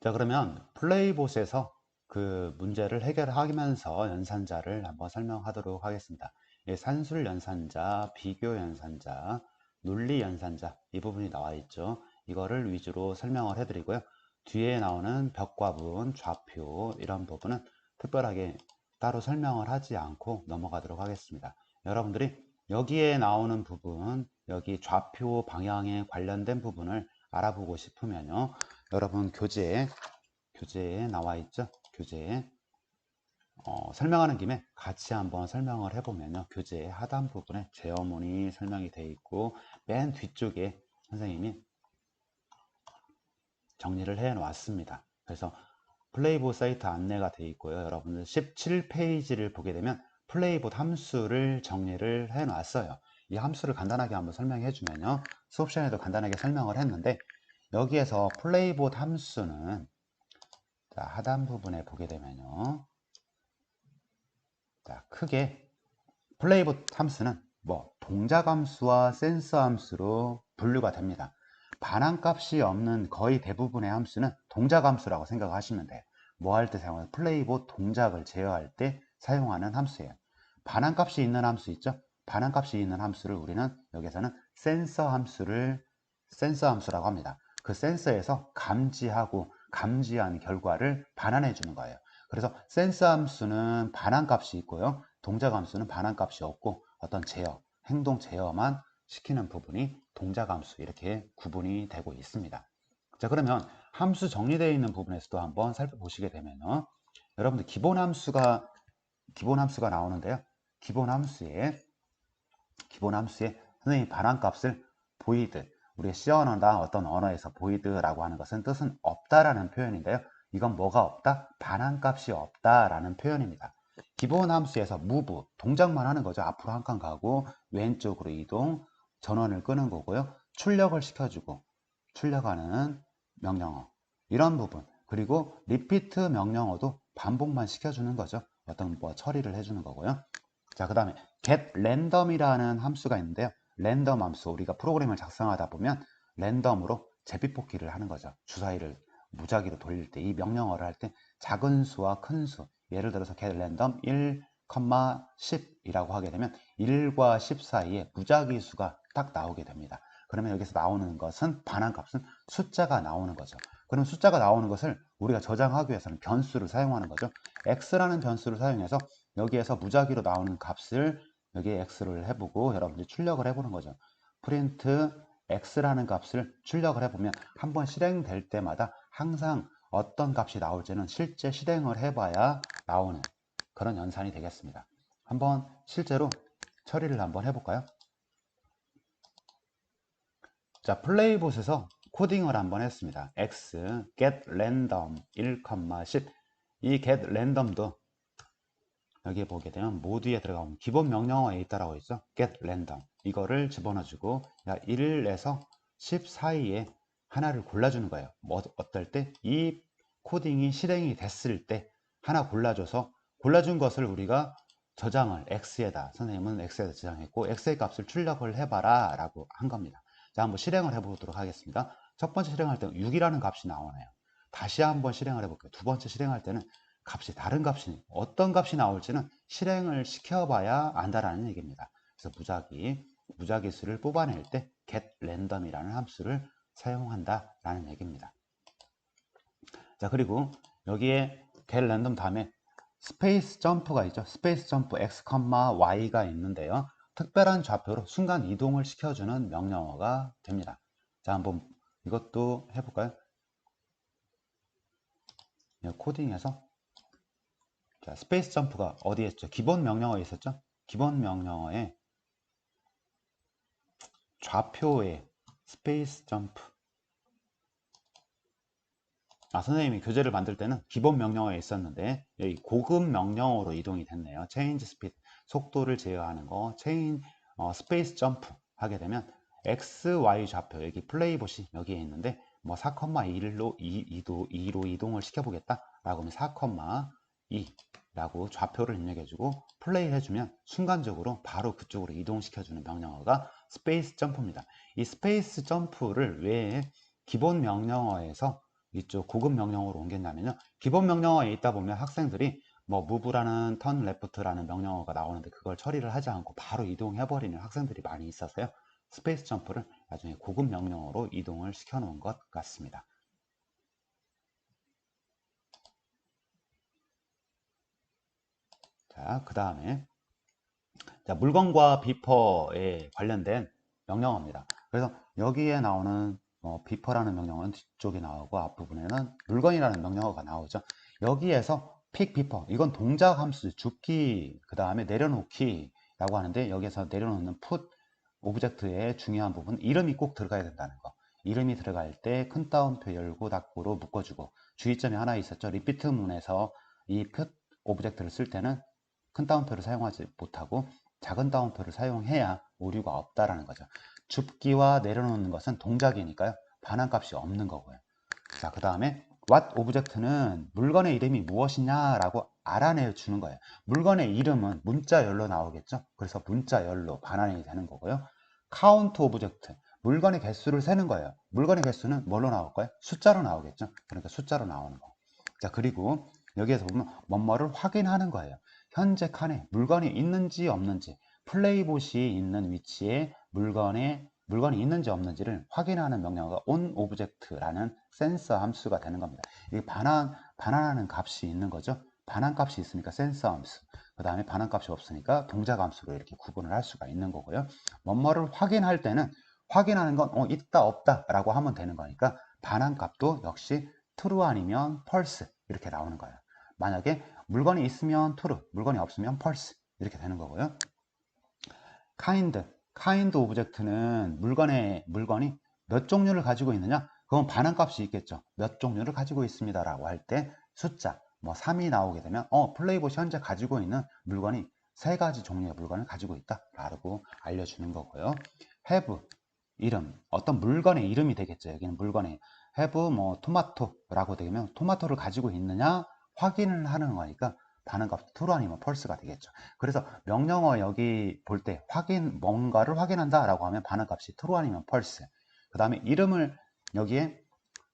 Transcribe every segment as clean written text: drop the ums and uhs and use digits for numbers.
자, 그러면 플레이봇에서 그 문제를 해결하면서 연산자를 한번 설명하도록 하겠습니다. 예, 산술 연산자, 비교 연산자, 논리 연산자 이 부분이 나와 있죠. 이거를 위주로 설명을 해드리고요. 뒤에 나오는 벽과분, 좌표 이런 부분은 특별하게 따로 설명을 하지 않고 넘어가도록 하겠습니다. 여러분들이 여기에 나오는 부분, 여기 좌표 방향에 관련된 부분을 알아보고 싶으면요. 여러분 교재에 나와 있죠. 교재에 설명하는 김에 같이 한번 설명을 해보면요. 교재 하단 부분에 제어문이 설명이 되어 있고 맨 뒤쪽에 선생님이 정리를 해 놓았습니다. 그래서 플레이봇 사이트 안내가 되어 있고요. 여러분들 17페이지를 보게 되면 플레이봇 함수를 정리를 해 놨어요. 이 함수를 간단하게 한번 설명해 주면요. 수업 시간에도 간단하게 설명을 했는데 여기에서 플레이봇 함수는 자, 하단 부분에 보게 되면요. 자, 크게 플레이봇 함수는 동작 함수와 센서 함수로 분류가 됩니다. 반환값이 없는 거의 대부분의 함수는 동작 함수라고 생각하시면 돼요. 뭐 할 때 사용하는 플레이봇 동작을 제어할 때 사용하는 함수예요. 반환값이 있는 함수 있죠? 반환값이 있는 함수를 우리는 여기서는 센서 함수라고 합니다. 그 센서에서 감지하고 감지한 결과를 반환해 주는 거예요. 그래서 센서 함수는 반환값이 있고요. 동작 함수는 반환값이 없고 어떤 제어, 행동 제어만 시키는 부분이 동작 함수 이렇게 구분이 되고 있습니다. 자, 그러면 함수 정리되어 있는 부분에서도 한번 살펴보시게 되면요. 여러분들 기본 함수가 나오는데요. 기본 함수에 선생님이 반환값을 void, 우리가 C 언어나 어떤 언어에서 void라고 하는 것은 뜻은 없다라는 표현인데요. 이건 뭐가 없다? 반환값이 없다라는 표현입니다. 기본 함수에서 move, 동작만 하는 거죠. 앞으로 한 칸 가고 왼쪽으로 이동, 전원을 끄는 거고요. 출력을 시켜주고 출력하는 명령어 이런 부분, 그리고 repeat 명령어도 반복만 시켜주는 거죠. 어떤 처리를 해주는 거고요. 자, 그 다음에 get random이라는 함수가 있는데요. 랜덤 함수, 우리가 프로그램을 작성하다 보면 랜덤으로 제비뽑기를 하는 거죠. 주사위를 무작위로 돌릴 때 이 명령어를 할 때 작은 수와 큰 수, 예를 들어서 get random 1, 10이라고 하게 되면 1과 10 사이에 무작위 수가 딱 나오게 됩니다. 그러면 여기서 나오는 것은 반환값은 숫자가 나오는 거죠. 그럼 숫자가 나오는 것을 우리가 저장하기 위해서는 변수를 사용하는 거죠. x라는 변수를 사용해서 여기에서 무작위로 나오는 값을 여기에 x를 해보고 여러분들이 출력을 해보는 거죠. 프린트 x라는 값을 출력을 해보면 한번 실행될 때마다 항상 어떤 값이 나올지는 실제 실행을 해봐야 나오는 그런 연산이 되겠습니다. 한번 실제로 처리를 한번 해볼까요? 자, 플레이봇에서 코딩을 한번 했습니다. x get random 1, 10. 이 get random도 여기에 보게 되면 모두에 들어가면 기본 명령어에 있다라고 있죠. get random 이거를 집어넣어주고 1에서 10 사이에 하나를 골라주는 거예요. 어떨 때 이 코딩이 실행이 됐을 때 하나 골라줘서 골라준 것을 우리가 저장을 x에다, 선생님은 x에다 저장했고 x의 값을 출력을 해봐라 라고 한 겁니다. 자, 한번 실행을 해보도록 하겠습니다. 첫 번째 실행할 때 6이라는 값이 나오네요. 다시 한번 실행을 해볼게요. 두 번째 실행할 때는 값이 다른 값이 어떤 값이 나올지는 실행을 시켜봐야 안다라는 얘기입니다. 그래서 무작위 수를 뽑아낼 때 get random이라는 함수를 사용한다라는 얘기입니다. 자, 그리고 여기에 get random 다음에 스페이스 점프가 있죠. 스페이스 점프 x, y가 있는데요. 특별한 좌표로 순간 이동을 시켜주는 명령어가 됩니다. 자, 한번 이것도 해볼까요? 코딩에서 자, 스페이스 점프가 어디에 있죠? 기본 명령어에 있었죠? 기본 명령어에 좌표에 스페이스 점프. 선생님이 교재를 만들 때는 기본 명령어에 있었는데 여기 고급 명령어로 이동이 됐네요. 체인지 스피드, 속도를 제어하는 거, 스페이스 점프 하게 되면 x, y 좌표, 여기 플레이봇이 여기에 있는데 4,2로 2로 이동을 시켜보겠다 라고 하면 4,2 라고 좌표를 입력해주고 플레이 해주면 순간적으로 바로 그쪽으로 이동시켜주는 명령어가 스페이스 점프입니다. 이 스페이스 점프를 왜 기본 명령어에서 이쪽 고급 명령어로 옮겼냐면요. 기본 명령어에 있다 보면 학생들이 뭐 move라는 turn left라는 명령어가 나오는데 그걸 처리를 하지 않고 바로 이동해 버리는 학생들이 많이 있어서요. 스페이스 점프를 나중에 고급 명령어로 이동을 시켜 놓은 것 같습니다. 자, 그 다음에 물건과 비퍼에 관련된 명령어입니다. 그래서 여기에 나오는 비퍼라는 명령어는 뒤쪽에 나오고 앞부분에는 물건이라는 명령어가 나오죠. 여기에서 픽 비퍼, 이건 동작 함수, 줍기, 그 다음에 내려놓기 라고 하는데, 여기에서 내려놓는 put 오브젝트의 중요한 부분, 이름이 꼭 들어가야 된다는 거. 이름이 들어갈 때 큰 따옴표 열고 닫고로 묶어주고, 주의점이 하나 있었죠. 리피트 문에서 이 put 오브젝트를 쓸 때는 큰 따옴표를 사용하지 못하고 작은 따옴표를 사용해야 오류가 없다라는 거죠. 줍기와 내려놓는 것은 동작이니까요. 반환값이 없는 거고요. 자, 그 다음에 what 오브젝트는 물건의 이름이 무엇이냐라고 알아내 주는 거예요. 물건의 이름은 문자열로 나오겠죠. 그래서 문자열로 반환이 되는 거고요. count 오브젝트, 물건의 개수를 세는 거예요. 물건의 개수는 뭘로 나올까요? 숫자로 나오겠죠. 그러니까 숫자로 나오는 거. 자, 그리고 여기에서 보면 뭐뭐를 확인하는 거예요. 현재 칸에 물건이 있는지 없는지, 플레이봇이 있는 위치에 물건이 있는지 없는지를 확인하는 명령어가 onObject라는 센서 함수가 되는 겁니다. 이게 반환하는 값이 있는 거죠. 반환값이 있으니까 센서 함수, 그 다음에 반환값이 없으니까 동작 함수로 이렇게 구분을 할 수가 있는 거고요. 뭐뭐를 확인할 때는 확인하는 건 있다 없다 라고 하면 되는 거니까 반환값도 역시 true 아니면 false 이렇게 나오는 거예요. 만약에 물건이 있으면 true, 물건이 없으면 false 이렇게 되는 거고요. kind 오브젝트는 물건이 몇 종류를 가지고 있느냐? 그건 반환값이 있겠죠. 몇 종류를 가지고 있습니다 라고 할 때 숫자, 뭐 3이 나오게 되면 플레이봇이 현재 가지고 있는 물건이 3가지 종류의 물건을 가지고 있다 라고 알려주는 거고요. have, 이름, 어떤 물건의 이름이 되겠죠. 여기는 물건의 have 뭐 토마토라고 되면 토마토를 가지고 있느냐 확인을 하는 거니까 반응값 true 아니면 false가 되겠죠. 그래서 명령어 여기 볼 때 뭔가를 확인한다 라고 하면 반응값이 true 아니면 false. 그 다음에 이름을 여기에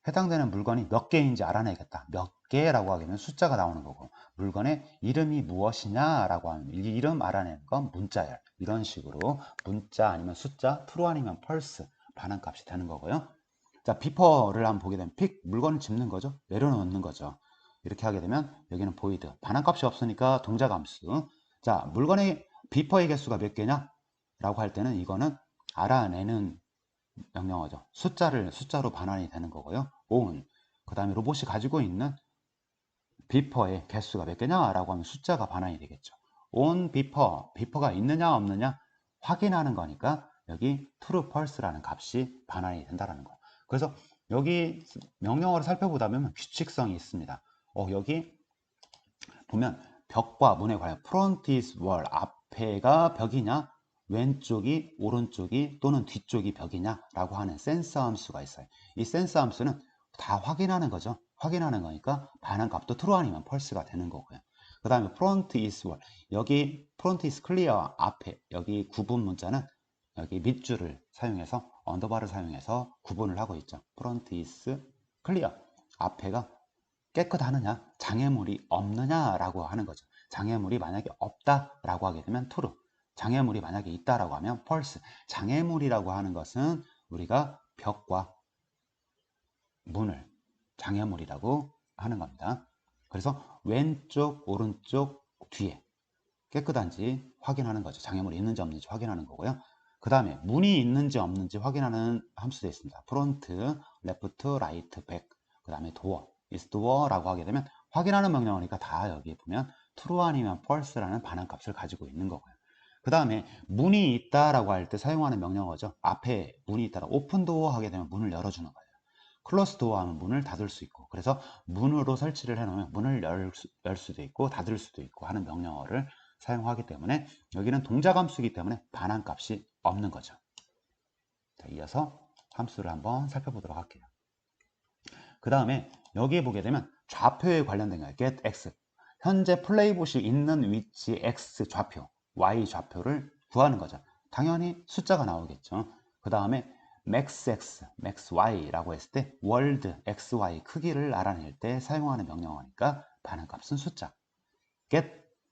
해당되는 물건이 몇 개인지 알아내겠다. 몇 개라고 하게 되면 숫자가 나오는 거고, 물건의 이름이 무엇이냐 라고 하면 이 이름 알아내는 건 문자열. 이런 식으로 문자 아니면 숫자, true 아니면 false 반응값이 되는 거고요. 자, 비퍼를 한번 보게 되면 픽, 물건을 짚는 거죠. 내려놓는 거죠. 이렇게 하게 되면 여기는 void, 반환값이 없으니까 동작 함수. 자, 물건의 비퍼의 개수가 몇 개냐 라고 할 때는 이거는 알아내는 명령어죠. 숫자로 반환이 되는 거고요. on, 그 다음에 로봇이 가지고 있는 비퍼의 개수가 몇 개냐 라고 하면 숫자가 반환이 되겠죠. on 비퍼가 있느냐 없느냐 확인하는 거니까 여기 true false라는 값이 반환이 된다는 거예요. 그래서 여기 명령어를 살펴보다 보면 규칙성이 있습니다. 여기 보면 벽과 문에 관련 front is wall, 앞에가 벽이냐 왼쪽이 오른쪽이 또는 뒤쪽이 벽이냐 라고 하는 센서 함수가 있어요. 이 센서 함수는 다 확인하는 거죠. 확인하는 거니까 반환값도 true 아니면 false가 되는 거고요. 그 다음에 front is wall, 여기 front is clear 앞에 여기 구분 문자는 여기 밑줄을 사용해서 언더바를 사용해서 구분을 하고 있죠. front is clear, 앞에가 깨끗하느냐 장애물이 없느냐라고 하는 거죠. 장애물이 만약에 없다라고 하게 되면 true, 장애물이 만약에 있다라고 하면 false. 장애물이라고 하는 것은 우리가 벽과 문을 장애물이라고 하는 겁니다. 그래서 왼쪽 오른쪽 뒤에 깨끗한지 확인하는 거죠. 장애물이 있는지 없는지 확인하는 거고요. 그 다음에 문이 있는지 없는지 확인하는 함수도 있습니다. front, left, right, back, 그 다음에 door, is door라고 하게 되면 확인하는 명령어니까 다 여기 보면 true 아니면 false라는 반환값을 가지고 있는 거고요. 그 다음에 문이 있다라고 할 때 사용하는 명령어죠. 앞에 문이 있다라 open door 하게 되면 문을 열어주는 거예요. close door 하면 문을 닫을 수 있고, 그래서 문으로 설치를 해놓으면 문을 열 수도 있고 닫을 수도 있고 하는 명령어를 사용하기 때문에 여기는 동작 함수이기 때문에 반환값이 없는 거죠. 자, 이어서 함수를 한번 살펴보도록 할게요. 그 다음에 여기에 보게 되면 좌표에 관련된 거예요. get x, 현재 플레이봇이 있는 위치 x 좌표, y 좌표를 구하는 거죠. 당연히 숫자가 나오겠죠. 그 다음에 maxx, maxy라고 했을 때 world xy 크기를 알아낼 때 사용하는 명령어니까 반응값은 숫자. get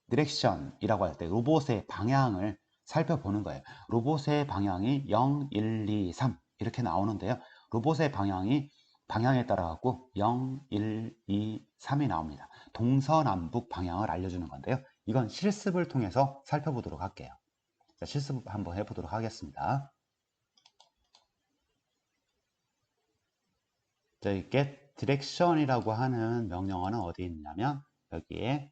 direction 이라고 할 때 로봇의 방향을 살펴보는 거예요. 로봇의 방향이 0, 1, 2, 3 이렇게 나오는데요. 로봇의 방향에 따라 갖고 0, 1, 2, 3이 나옵니다. 동서남북 방향을 알려주는 건데요. 이건 실습을 통해서 살펴보도록 할게요. 자, 실습 한번 해보도록 하겠습니다. 자, 이 get direction이라고 하는 명령어는 어디 있냐면 여기에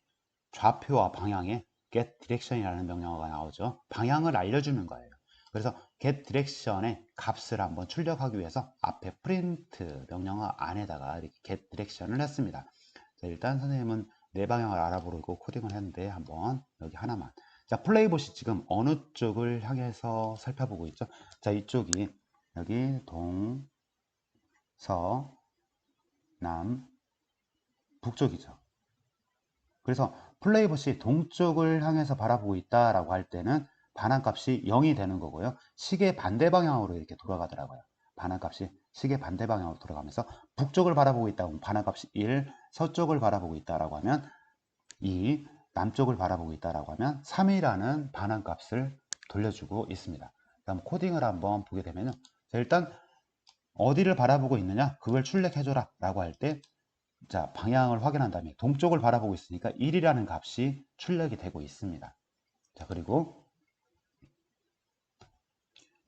좌표와 방향에 get direction이라는 명령어가 나오죠. 방향을 알려주는 거예요. 그래서 get direction의 값을 한번 출력하기 위해서 앞에 print 명령어 안에다가 이렇게 get direction을 했습니다. 자, 일단 선생님은 네 방향을 알아보려고 코딩을 했는데 한번 여기 하나만. 자, 플레이봇이 지금 어느 쪽을 향해서 살펴보고 있죠? 자, 이쪽이 여기 동, 서, 남, 북쪽이죠. 그래서 플레이봇이 동쪽을 향해서 바라보고 있다라고 할 때는 반환값이 0이 되는 거고요. 시계 반대 방향으로 이렇게 돌아가더라고요. 반환값이 시계 반대 방향으로 돌아가면서 북쪽을 바라보고 있다고 하면 반환값이 1, 서쪽을 바라보고 있다라고 하면 2, 남쪽을 바라보고 있다라고 하면 3이라는 반환값을 돌려주고 있습니다. 다음 코딩을 한번 보게 되면요. 일단 어디를 바라보고 있느냐? 그걸 출력해줘라 라고 할 때 자, 방향을 확인한 다음에 동쪽을 바라보고 있으니까 1이라는 값이 출력이 되고 있습니다. 자, 그리고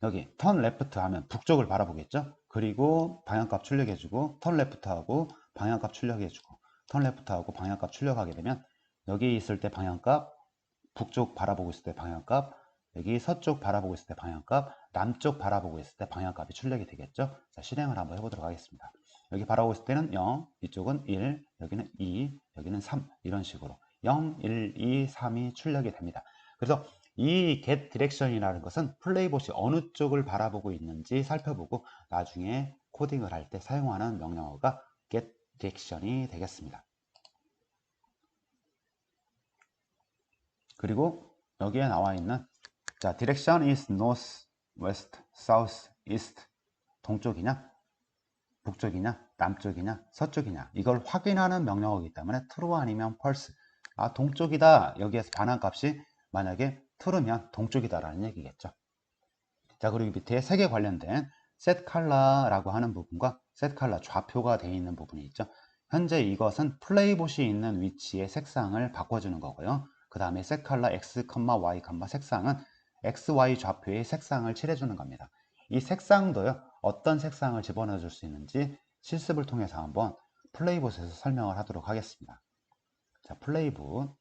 여기 턴 레프트 하면 북쪽을 바라보겠죠? 그리고 방향값 출력해주고 턴 레프트하고 방향값 출력해주고 턴 레프트하고 방향값 출력하게 되면 여기 있을 때 방향값, 북쪽 바라보고 있을 때 방향값, 여기 서쪽 바라보고 있을 때 방향값, 남쪽 바라보고 있을 때 방향값이 출력이 되겠죠? 자, 실행을 한번 해보도록 하겠습니다. 여기 바라보고 있을 때는 0, 이쪽은 1, 여기는 2, 여기는 3 이런 식으로 0, 1, 2, 3이 출력이 됩니다. 그래서 이 get direction이라는 것은 플레이봇이 어느 쪽을 바라보고 있는지 살펴보고 나중에 코딩을 할 때 사용하는 명령어가 get direction이 되겠습니다. 그리고 여기에 나와 있는 자, direction is north, west, south, east 동쪽이냐, 북쪽이냐, 남쪽이냐, 서쪽이냐 이걸 확인하는 명령어이기 때문에 true 아니면 false 아, 동쪽이다. 여기에서 반환값이 만약에 true면 동쪽이다 라는 얘기겠죠. 자, 그리고 밑에 색에 관련된 set color라고 하는 부분과 set color 좌표가 되어 있는 부분이 있죠. 현재 이것은 플레이봇이 있는 위치의 색상을 바꿔주는 거고요. 그 다음에 set color x, y, 색상은 x, y 좌표의 색상을 칠해주는 겁니다. 이 색상도요, 어떤 색상을 집어넣어 줄 수 있는지 실습을 통해서 한번 플레이봇에서 설명을 하도록 하겠습니다. 자, 플레이봇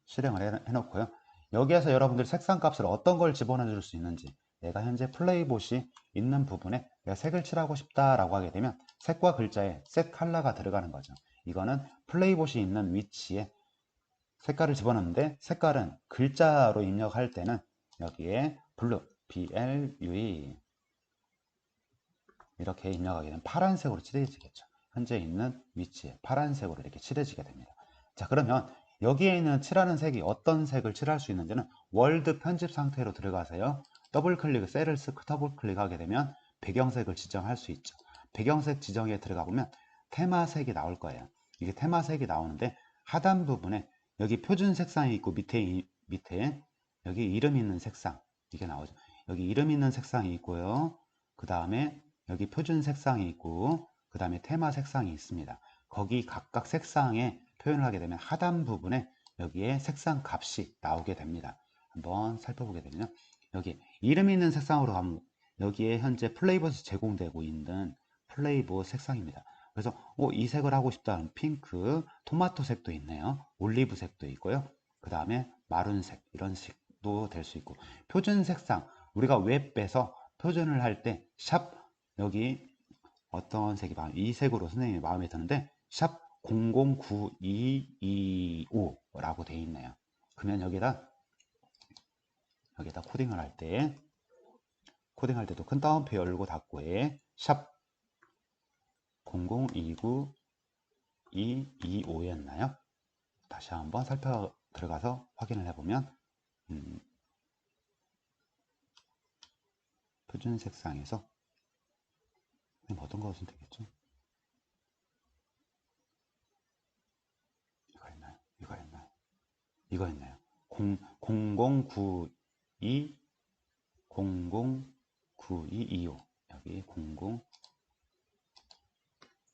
실행을 해놓고요. 여기에서 여러분들이 색상 값을 어떤 걸 집어넣어 줄 수 있는지 내가 현재 플레이봇이 있는 부분에 내가 색을 칠하고 싶다라고 하게 되면 색과 글자에 셋 컬러가 들어가는 거죠. 이거는 플레이봇이 있는 위치에 색깔을 집어넣는데 색깔은 글자로 입력할 때는 여기에 블루, BLUE 이렇게 입력하게 되면 파란색으로 칠해지겠죠. 현재 있는 위치에 파란색으로 이렇게 칠해지게 됩니다. 자, 그러면 여기에 있는 칠하는 색이 어떤 색을 칠할 수 있는지는 월드 편집 상태로 들어가세요. 더블 클릭, 셀을 더블 클릭하게 되면 배경색을 지정할 수 있죠. 배경색 지정에 들어가 보면 테마색이 나올 거예요. 이게 테마색이 나오는데 하단 부분에 여기 표준 색상이 있고 밑에 여기 이름 있는 색상 이게 나오죠. 여기 이름 있는 색상이 있고요. 그 다음에 여기 표준 색상이 있고 그 다음에 테마 색상이 있습니다. 거기 각각 색상에 표현을 하게 되면 하단 부분에 여기에 색상 값이 나오게 됩니다. 한번 살펴보게 되면 여기 이름 있는 색상으로 가면 여기에 현재 플레이봇이 제공되고 있는 플레이봇 색상입니다. 그래서 이 색을 하고 싶다는 핑크, 토마토 색도 있네요. 올리브 색도 있고요. 그 다음에 마룬색 이런 색도 될 수 있고 표준 색상 우리가 웹에서 표준을 할 때 샵 여기 어떤 색이 이 색으로 선생님이 마음에 드는데 샵 009225 라고 되어 있네요. 그러면 여기다 코딩을 할 때도 큰 따옴표 열고 닫고에 샵 0029225였나요? 다시 한번 들어가서 확인을 해보면 표준 색상에서 어떤 것은 되겠죠? 이거였나요? 이거였나요? 이거였나요? 0092 009225 여기 00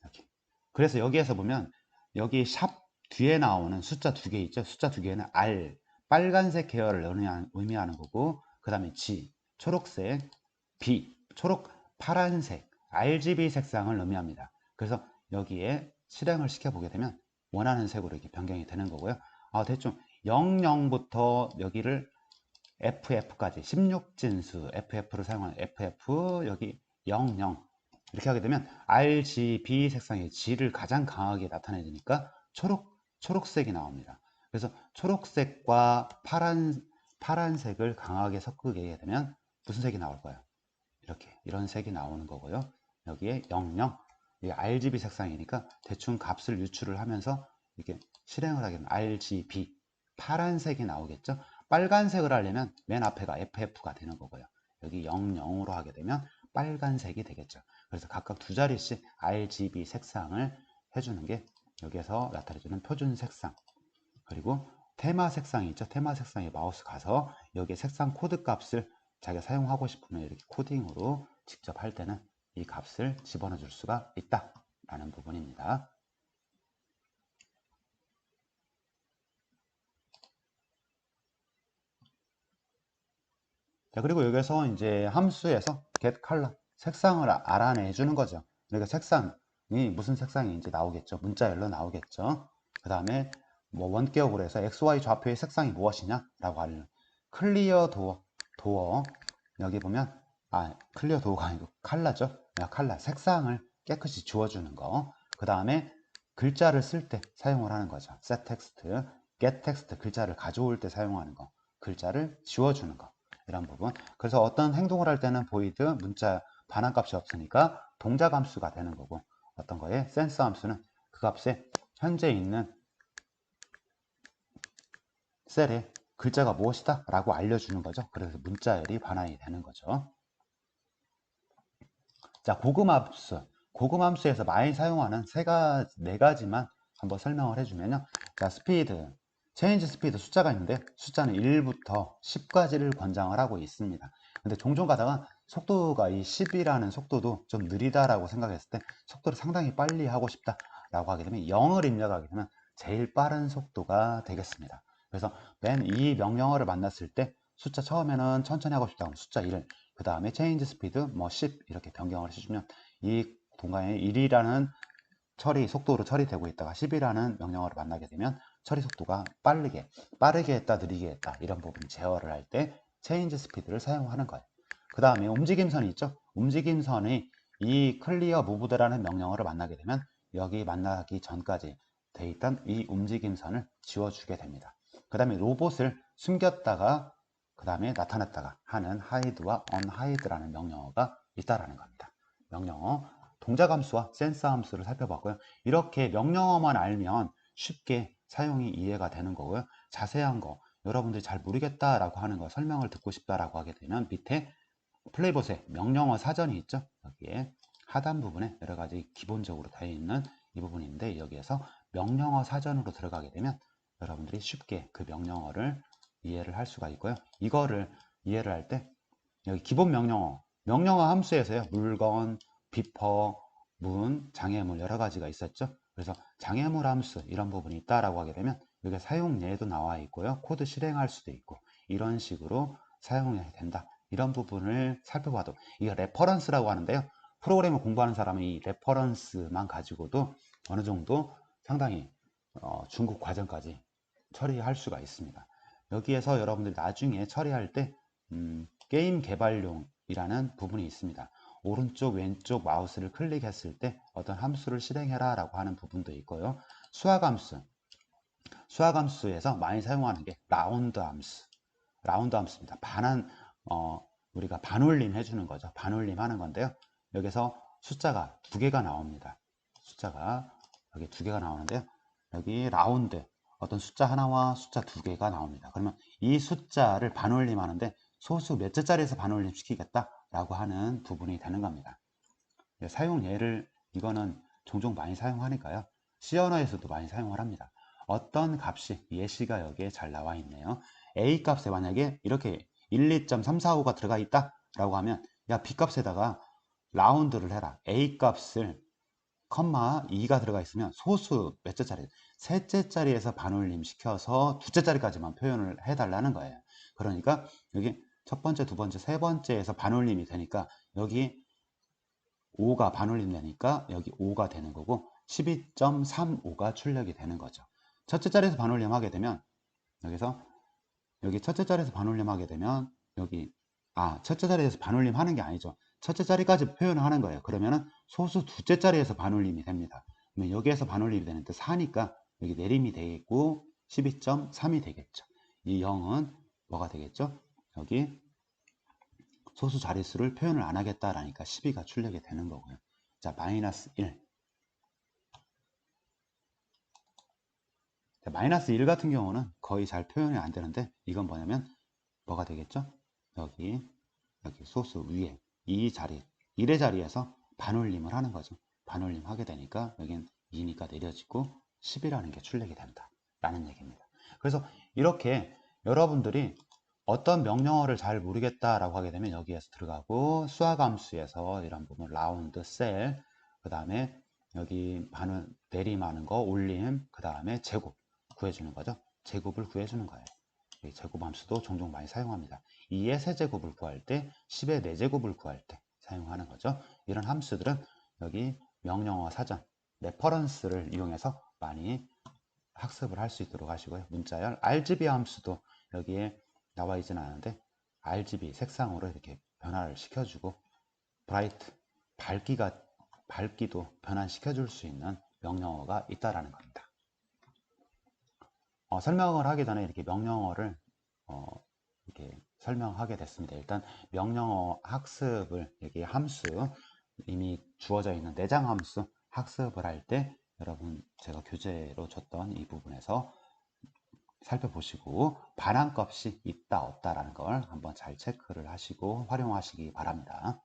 여기. 그래서 여기에서 보면 여기 샵 뒤에 나오는 숫자 두 개 있죠? 숫자 두 개는 R 빨간색 계열을 의미하는 거고, 그 다음에 G 초록색, B 파란색 RGB 색상을 의미합니다. 그래서 여기에 실행을 시켜보게 되면 원하는 색으로 이렇게 변경이 되는 거고요. 대충 00부터 여기를 FF까지 16진수 FF를 사용하는 FF 여기 00 이렇게 하게 되면 RGB 색상의 G를 가장 강하게 나타내니까 초록색이 나옵니다. 그래서 초록색과 파란색을 강하게 섞게 되면 무슨 색이 나올까요? 이런 색이 나오는 거고요. 여기에 00 이게 RGB 색상이니까 대충 값을 유출을 하면서 이렇게 실행을 하게 되면 RGB 파란색이 나오겠죠. 빨간색을 하려면 맨 앞에가 FF가 되는 거고요. 여기 00으로 하게 되면 빨간색이 되겠죠. 그래서 각각 두 자리씩 RGB 색상을 해주는 게 여기에서 나타내주는 표준 색상. 그리고 테마 색상이 있죠. 테마 색상에 마우스 가서 여기에 색상 코드 값을 자기가 사용하고 싶으면 이렇게 코딩으로 직접 할 때는 이 값을 집어넣어 줄 수가 있다 라는 부분입니다. 자, 그리고 여기서 이제 함수에서 get color 색상을 알아내 주는 거죠. 그러니까 색상이 무슨 색상인지 나오겠죠. 문자열로 나오겠죠. 그 다음에 뭐 원격으로 해서 XY 좌표의 색상이 무엇이냐 라고 하는 클리어 도어 여기 보면 클리어 도어가 아니고 칼라죠. 칼라 색상을 깨끗이 지워주는 거. 그 다음에 글자를 쓸 때 사용을 하는 거죠. set text, get text 글자를 가져올 때 사용하는 거. 글자를 지워주는 거. 이런 부분. 그래서 어떤 행동을 할 때는 void 문자 반환값이 없으니까 동작 함수가 되는 거고, 어떤 거에 sense 함수는 그 값에 현재 있는 셀에 글자가 무엇이다 라고 알려주는 거죠. 그래서 문자열이 반환이 되는 거죠. 자, 고금 함수에서 많이 사용하는 네 가지만 한번 설명을 해주면요. 자, 스피드, 체인지 스피드 숫자가 있는데 숫자는 1부터 10까지를 권장을 하고 있습니다. 근데 종종 가다가 속도가 이 10이라는 속도도 좀 느리다라고 생각했을 때 속도를 상당히 빨리 하고 싶다라고 하게 되면 0을 입력하게 되면 제일 빠른 속도가 되겠습니다. 그래서 맨 이 명령어를 만났을 때 숫자 처음에는 천천히 하고 싶다 하면 숫자 1을, 그 다음에 체인지 스피드 뭐 10 이렇게 변경을 해주면 이 공간에 1이라는 속도로 처리되고 있다가 10이라는 명령어를 만나게 되면 처리 속도가 빠르게 했다 느리게 했다 이런 부분 제어를 할 때 체인지 스피드를 사용하는 거예요. 그 다음에 움직임선이 있죠. 움직임선이 이 클리어 무브드라는 명령어를 만나게 되면 여기 만나기 전까지 돼 있던 이 움직임선을 지워주게 됩니다. 그 다음에 로봇을 숨겼다가 그 다음에 나타났다가 하는 hide와 unhide라는 명령어가 있다라는 겁니다. 명령어 동작 함수와 센서 함수를 살펴봤고요. 이렇게 명령어만 알면 쉽게 사용이 이해가 되는 거고요. 자세한 거 여러분들이 잘 모르겠다라고 하는 거 설명을 듣고 싶다라고 하게 되면 밑에 플레이봇에 명령어 사전이 있죠. 여기에 하단 부분에 여러 가지 기본적으로 되어 있는 이 부분인데 여기에서 명령어 사전으로 들어가게 되면 여러분들이 쉽게 그 명령어를 이해를 할 수가 있고요. 이거를 이해를 할 때 여기 기본 명령어 함수에서요. 물건, 비퍼, 문, 장애물 여러 가지가 있었죠. 그래서 장애물 함수 이런 부분이 있다라고 하게 되면 여기 사용 예도 나와 있고요. 코드 실행할 수도 있고 이런 식으로 사용해야 된다. 이런 부분을 살펴봐도 이게 레퍼런스라고 하는데요. 프로그램을 공부하는 사람은 이 레퍼런스만 가지고도 어느 정도 상당히 중급 과정까지 처리할 수가 있습니다. 여기에서 여러분들이 나중에 처리할 때 게임 개발용이라는 부분이 있습니다. 오른쪽 왼쪽 마우스를 클릭했을 때 어떤 함수를 실행해라 라고 하는 부분도 있고요. 수학함수에서 많이 사용하는 게 라운드 함수입니다. 우리가 반올림 해주는 거죠. 반올림 하는 건데요. 여기서 숫자가 두 개가 나옵니다. 숫자가 여기 두 개가 나오는데요. 여기 라운드 어떤 숫자 하나와 숫자 두 개가 나옵니다. 그러면 이 숫자를 반올림 하는데 소수 몇 자짜리에서 반올림 시키겠다 라고 하는 부분이 되는 겁니다. 사용 예를 이거는 종종 많이 사용하니까요. C 언어에서도 많이 사용을 합니다. 어떤 값이 예시가 여기에 잘 나와 있네요. A 값에 만약에 이렇게 12.345가 들어가 있다 라고 하면 야 B 값에다가 라운드를 해라. A 값을 컴마 2가 들어가 있으면 소수 몇째 자리 셋째 자리에서 반올림 시켜서 둘째 자리까지만 표현을 해달라는 거예요. 그러니까 여기 첫 번째, 두 번째, 세 번째에서 반올림이 되니까 여기 5가 반올림 되니까 여기 5가 되는 거고 12.35가 출력이 되는 거죠. 첫째 자리에서 반올림 하게 되면 여기서 여기 첫째 자리에서 반올림 하게 되면 여기 첫째 자리에서 반올림 하는 게 아니죠. 첫째 자리까지 표현을 하는 거예요. 그러면은 소수 둘째 자리에서 반올림이 됩니다. 그러면 여기에서 반올림이 되는데 4니까 여기 내림이 되겠고 12.3이 되겠죠. 이 0은 뭐가 되겠죠? 여기 소수 자릿수를 표현을 안 하겠다라니까 12가 출력이 되는 거고요. 자, 마이너스 1. 자, 마이너스 1 같은 경우는 거의 잘 표현이 안 되는데 이건 뭐냐면 뭐가 되겠죠? 여기 소수 위에 이 자리 1의 자리에서 반올림을 하는 거죠. 반올림 하게 되니까 여긴 2니까 내려지고 10이라는 게 출력이 된다 라는 얘기입니다. 그래서 이렇게 여러분들이 어떤 명령어를 잘 모르겠다라고 하게 되면 여기에서 들어가고 수학함수에서 이런 부분 라운드, 셀, 그 다음에 여기 내림하는 거, 올림, 그 다음에 제곱 구해주는 거죠. 제곱을 구해주는 거예요. 제곱함수도 종종 많이 사용합니다. 2의 세제곱을 구할 때, 10의 4제곱을 구할 때 사용하는 거죠. 이런 함수들은 여기 명령어 사전, 레퍼런스를 이용해서 많이 학습을 할 수 있도록 하시고요. 문자열, RGB 함수도 여기에 나와 있지는 않은데 RGB 색상으로 이렇게 변화를 시켜주고 브라이트, 밝기도 변환시켜 줄 수 있는 명령어가 있다라는 겁니다. 설명을 하기 전에 이렇게 명령어를 이렇게 설명하게 됐습니다. 일단 명령어 학습을 여기 함수 이미 주어져 있는 내장 함수 학습을 할 때 여러분 제가 교재로 줬던 이 부분에서 살펴보시고 반환값이 있다 없다라는 걸 한번 잘 체크를 하시고 활용하시기 바랍니다.